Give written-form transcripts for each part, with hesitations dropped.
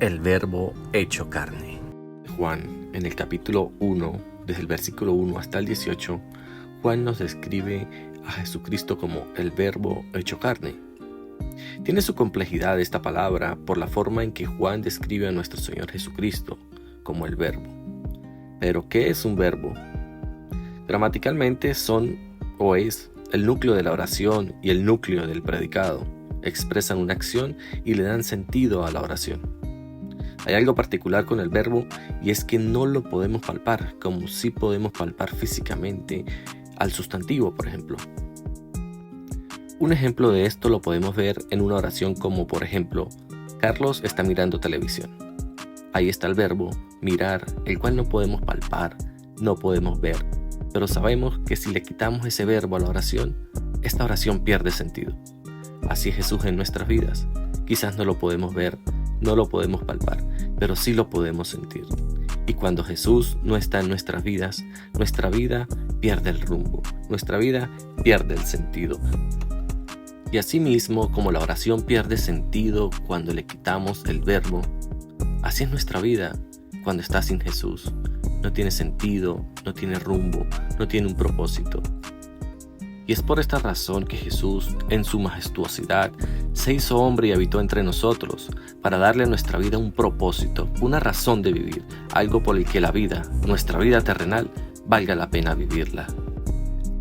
El Verbo hecho carne. Juan, en el capítulo 1, desde el versículo 1 hasta el 18, Juan nos describe a Jesucristo como el Verbo hecho carne. Tiene su complejidad esta palabra por la forma en que Juan describe a nuestro Señor Jesucristo como el Verbo. Pero, ¿qué es un verbo? Gramaticalmente son o es el núcleo de la oración y el núcleo del predicado. Expresan una acción y le dan sentido a la oración. Hay algo particular con el verbo y es que no lo podemos palpar, como sí podemos palpar físicamente al sustantivo, por ejemplo. Un ejemplo de esto lo podemos ver en una oración como, por ejemplo, Carlos está mirando televisión. Ahí está el verbo mirar, el cual no podemos palpar, no podemos ver, pero sabemos que si le quitamos ese verbo a la oración, esta oración pierde sentido. Así es Jesús en nuestras vidas. Quizás no lo podemos ver, no lo podemos palpar, pero sí lo podemos sentir. Y cuando Jesús no está en nuestras vidas, nuestra vida pierde el rumbo, nuestra vida pierde el sentido. Y asimismo, como la oración pierde sentido cuando le quitamos el verbo, así es nuestra vida cuando está sin Jesús. No tiene sentido, no tiene rumbo, no tiene un propósito. Y es por esta razón que Jesús, en su majestuosidad, se hizo hombre y habitó entre nosotros, para darle a nuestra vida un propósito, una razón de vivir, algo por el que la vida, nuestra vida terrenal, valga la pena vivirla.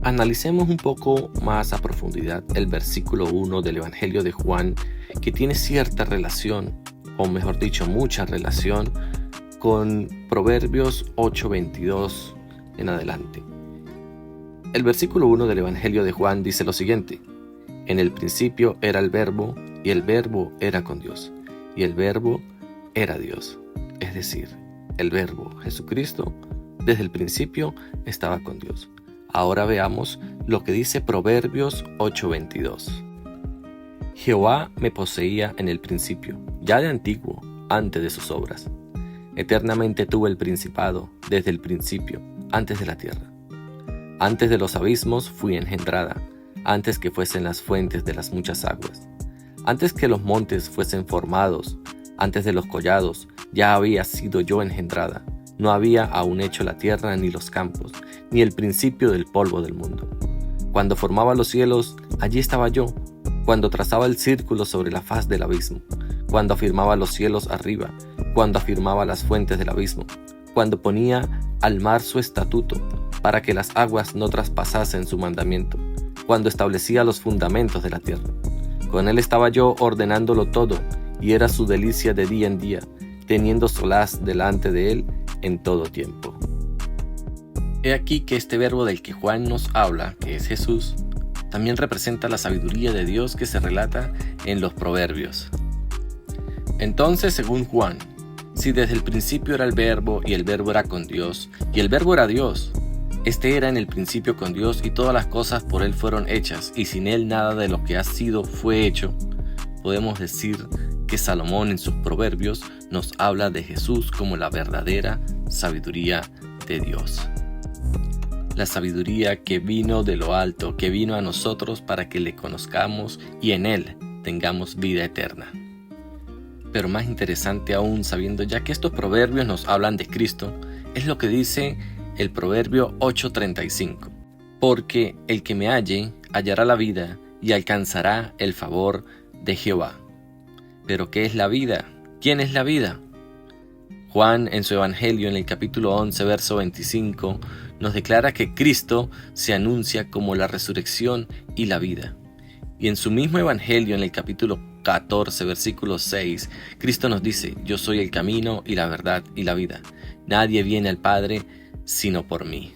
Analicemos un poco más a profundidad el versículo 1 del Evangelio de Juan, que tiene cierta relación, o mejor dicho, mucha relación, con Proverbios 8:22 en adelante. El versículo 1 del Evangelio de Juan dice lo siguiente: En el principio era el Verbo, y el Verbo era con Dios, y el Verbo era Dios. Es decir, el Verbo, Jesucristo, desde el principio estaba con Dios. Ahora veamos lo que dice Proverbios 8:22. Jehová me poseía en el principio, ya de antiguo, antes de sus obras. Eternamente tuve el principado, desde el principio, antes de la tierra. Antes de los abismos fui engendrada, antes que fuesen las fuentes de las muchas aguas. Antes que los montes fuesen formados, antes de los collados, ya había sido yo engendrada. No había aún hecho la tierra ni los campos, ni el principio del polvo del mundo. Cuando formaba los cielos, allí estaba yo. Cuando trazaba el círculo sobre la faz del abismo. Cuando afirmaba los cielos arriba. Cuando afirmaba las fuentes del abismo. Cuando ponía al mar su estatuto, para que las aguas no traspasasen su mandamiento, cuando establecía los fundamentos de la tierra. Con él estaba yo ordenándolo todo, y era su delicia de día en día, teniendo solaz delante de él en todo tiempo. He aquí que este verbo del que Juan nos habla, que es Jesús, también representa la sabiduría de Dios que se relata en los Proverbios. Entonces, según Juan, si desde el principio era el verbo, y el verbo era con Dios, y el verbo era Dios, este era en el principio con Dios, y todas las cosas por él fueron hechas, y sin él nada de lo que ha sido fue hecho. Podemos decir que Salomón en sus proverbios nos habla de Jesús como la verdadera sabiduría de Dios. La sabiduría que vino de lo alto, que vino a nosotros para que le conozcamos y en él tengamos vida eterna. Pero más interesante aún, sabiendo ya que estos proverbios nos hablan de Cristo, es lo que dice el Proverbio 8:35. Porque el que me halle hallará la vida y alcanzará el favor de Jehová. ¿Pero qué es la vida? ¿Quién es la vida? Juan en su Evangelio en el capítulo 11, verso 25, nos declara que Cristo se anuncia como la resurrección y la vida. Y en su mismo Evangelio en el capítulo 14, versículo 6, Cristo nos dice: Yo soy el camino y la verdad y la vida. Nadie viene al Padre sino por mí.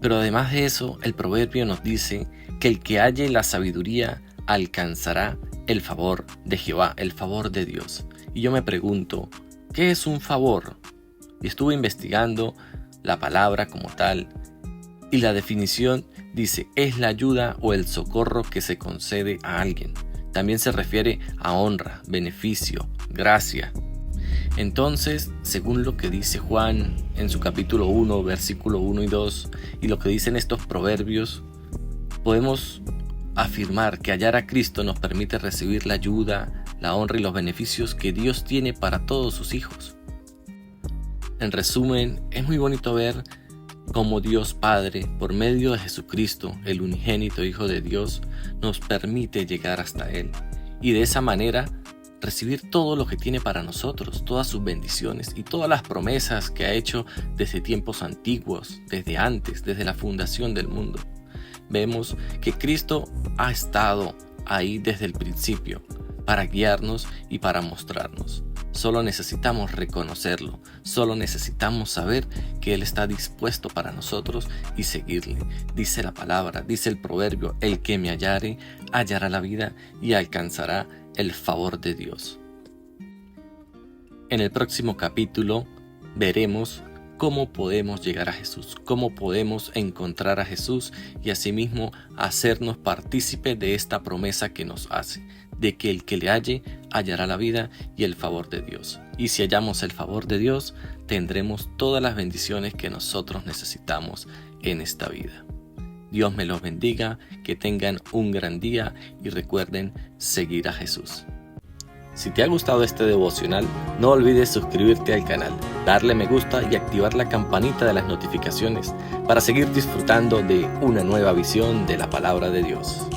Pero además de eso, el proverbio nos dice que el que halle la sabiduría alcanzará el favor de Jehová, el favor de Dios. Y yo me pregunto, ¿qué es un favor? Y estuve investigando la palabra como tal, y la definición dice: es la ayuda o el socorro que se concede a alguien. También se refiere a honra, beneficio, gracia. Entonces, según lo que dice Juan en su capítulo 1, versículo 1 y 2, y lo que dicen estos proverbios, podemos afirmar que hallar a Cristo nos permite recibir la ayuda, la honra y los beneficios que Dios tiene para todos sus hijos. En resumen, es muy bonito ver cómo Dios Padre, por medio de Jesucristo, el unigénito Hijo de Dios, nos permite llegar hasta Él y de esa manera recibir todo lo que tiene para nosotros, todas sus bendiciones y todas las promesas que ha hecho desde tiempos antiguos, desde antes, desde la fundación del mundo. Vemos que Cristo ha estado ahí desde el principio para guiarnos y para mostrarnos. Solo necesitamos reconocerlo, solo necesitamos saber que Él está dispuesto para nosotros y seguirle. Dice la palabra, dice el proverbio: el que me hallare, hallará la vida y alcanzará el favor de Dios. En el próximo capítulo veremos cómo podemos llegar a Jesús, cómo podemos encontrar a Jesús y asimismo hacernos partícipe de esta promesa que nos hace, de que el que le halle hallará la vida y el favor de Dios. Y si hallamos el favor de Dios, tendremos todas las bendiciones que nosotros necesitamos en esta vida. Dios me los bendiga, que tengan un gran día y recuerden seguir a Jesús. Si te ha gustado este devocional, no olvides suscribirte al canal, darle me gusta y activar la campanita de las notificaciones para seguir disfrutando de una nueva visión de la palabra de Dios.